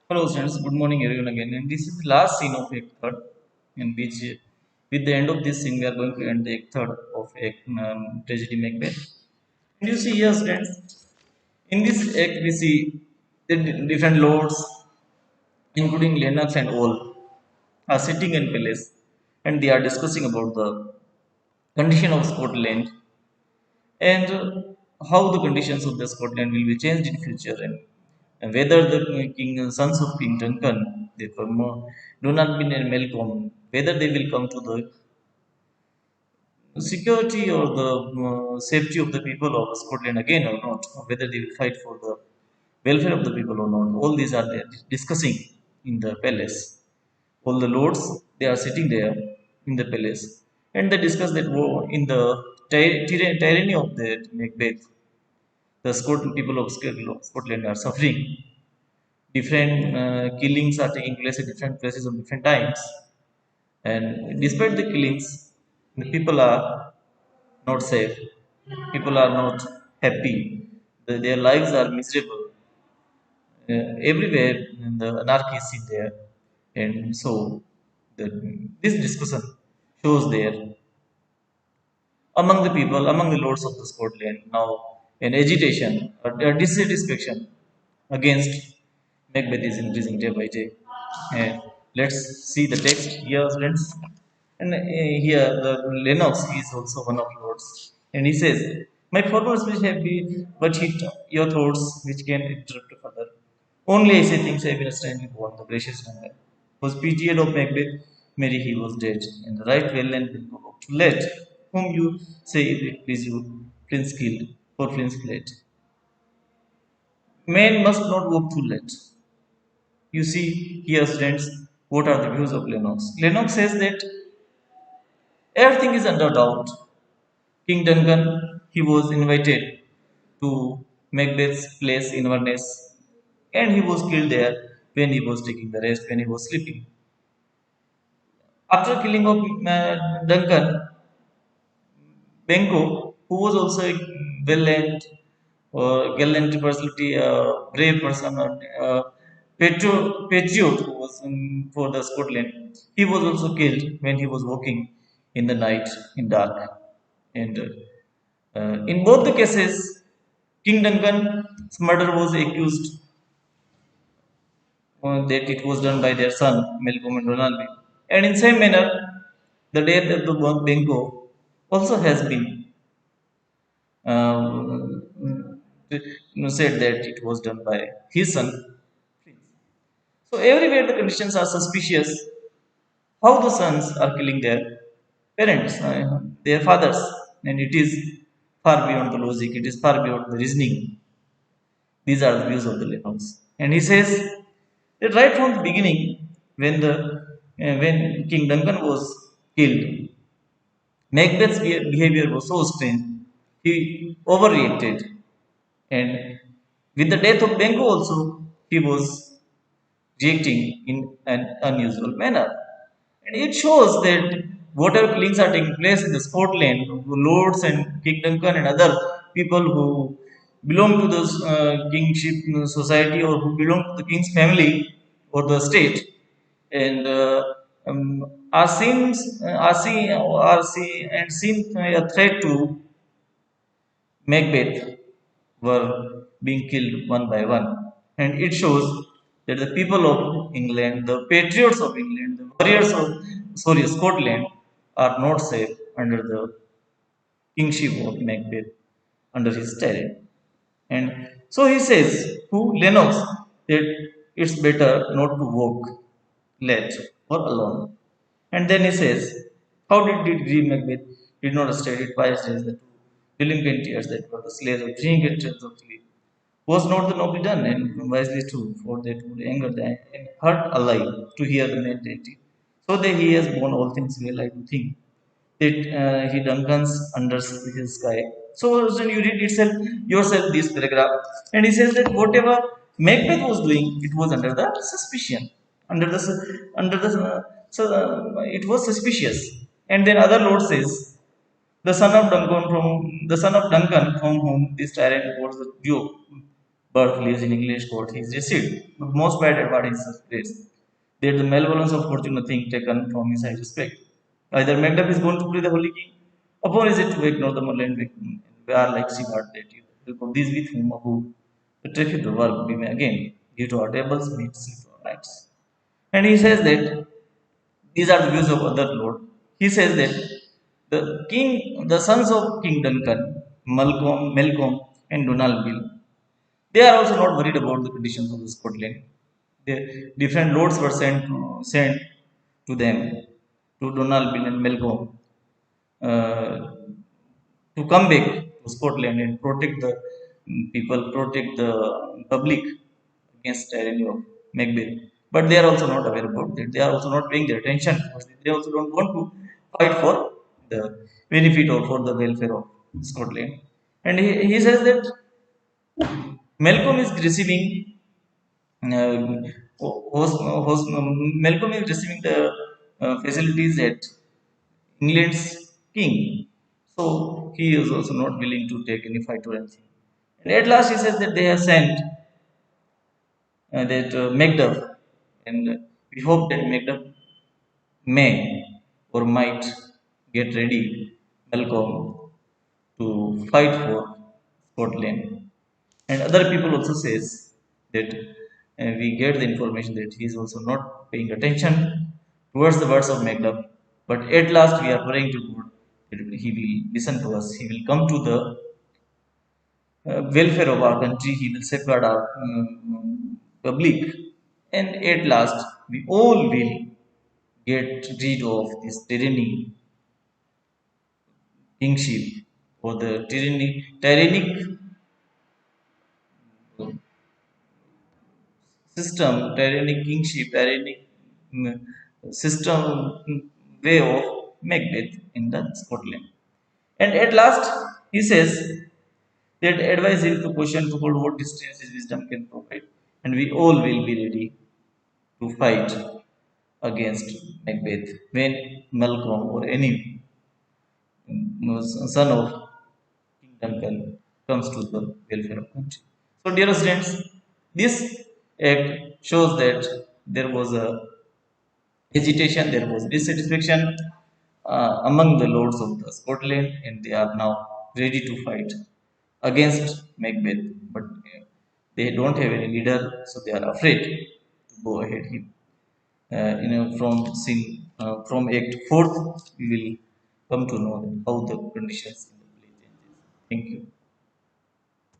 Hello, students. Good morning, everyone again. And this is the last scene of Act Third, in which, with the end of this scene, we are going to end the Act Third of Act Tragedy Macbeth. And you see here, students, in this act, we see the different lords, including Lennox and all, are sitting in palace, and they are discussing about the condition of Scotland and how the conditions of the Scotland will be changed in future and whether the sons of King Duncan, they from Donalbin and Malcolm, whether they will come to the security or the safety of the people of Scotland again or not, or whether they will fight for the welfare of the people or not. All these are they discussing in the palace. All the lords they are sitting there in the palace and they discuss that in the tyranny of the Macbeth, the people of Scotland are suffering. Different killings are taking place at different places of different times, and despite the killings, the people are not safe. People are not happy. Their lives are miserable. Everywhere, the anarchy is seen there, and so the, this discussion shows there among the people, among the lords of the Scotland, now an agitation, a dissatisfaction against Macbeth is increasing day by day. And let's see the text here, friends. And here, the Lennox is also one of lords, and he says, "My former speech have been but hit your thoughts, which can interrupt further. Only I say things I have been standing upon the gracious Duncan. Was pitied of Macbeth, Mary he was dead, and the right well and will go to let whom you say if it please you, Prince killed, or Prince fled. Man must not walk too late. You see here, students, what are the views of Lennox? Lennox says that everything is under doubt. King Duncan, he was invited to Macbeth's place in Inverness, and he was killed there when he was taking the rest, when he was sleeping. After killing of Duncan, Benko, who was also a valiant or gallant personality, brave person, patriot who was for the Scotland, he was also killed when he was walking in the night in dark. And in both the cases, King Duncan's murder was accused that it was done by their son, Malcolm and Ronaldo. And in same manner, the death of the Benko also has been said that it was done by his son. So everywhere the conditions are suspicious. How the sons are killing their parents, their fathers, and it is far beyond the logic. It is far beyond the reasoning. These are the views of the Lennox. And he says that right from the beginning, when King Duncan was killed, Macbeth's behavior was so strange. He overreacted, and with the death of Benko also, he was reacting in an unusual manner. And it shows that whatever killings are taking place in the Scotland, lords and King Duncan and other people who belong to the kingship society or who belong to the king's family or the state, and are seen and seen a threat to Macbeth were being killed one by one. And it shows that the people of England, the patriots of England, the warriors of Scotland are not safe under the kingship of Macbeth, under his tyranny. And so he says to Lennox that it's better not to walk late or alone. And then he says, how did Green Macbeth did not stay it wise days, the two delinquent years that were the slaves of drink and trails of sleep? Was not the nobly done and wisely too, for that would anger the and hurt alive to hear the man deity. So that he has borne all things well, I do think that he Duncans under his sky. So then you read itself yourself this paragraph, and he says that whatever Macbeth was doing, it was under the suspicion, under the it was suspicious. And then other lord says the son of Duncan from whom this tyrant was the Duke birth lives in English court, he is received. But most bad at what is grace. That the malevolence of fortune nothing taken from his high respect. Either Macduff is going to play the holy king, upon is it to ignore the malignant victim. We are like Sivart that you help of these with whom who trick the work we may again give to our tables, meet, sleep to our nights. And he says that these are the views of other lord. He says that the sons of King Duncan, Malcolm, and Donald Bill, they are also not worried about the conditions of the Scotland. Different lords were sent to them, to Donald Bill and Malcolm, uh, to come back to Scotland and protect the people, protect the public against tyranny of Macbeth. But they are also not aware about that. They are also not paying their attention. They also don't want to fight for the benefit or for the welfare of Scotland. And he says that Malcolm is receiving Malcolm is receiving the facilities at England's king. So he is also not willing to take any fight or anything. And at last he says that they have sent that Macduff, and we hope that Macduff may or might get ready Malcolm to fight for Scotland. And other people also says that we get the information that he is also not paying attention towards the words of Macduff. But at last we are praying to God that he will listen to us. He will come to the welfare of our country. He will safeguard our public. And at last we all will get rid of this tyranny kingship or the tyrannic system, tyrannic kingship, tyrannic mm, system way of Macbeth in the Scotland. And at last, he says that advise him to question to hold what distance his wisdom can provide, and we all will be ready to fight against Macbeth when Malcolm or any son of King Duncan comes to the welfare of country. So, dear students, this act shows that there was a hesitation, there was dissatisfaction among the lords of the Scotland, and they are now ready to fight against Macbeth. But they don't have any leader, so they are afraid to go ahead. From Act Fourth, we will come to know how the conditions in the play changes. Thank you.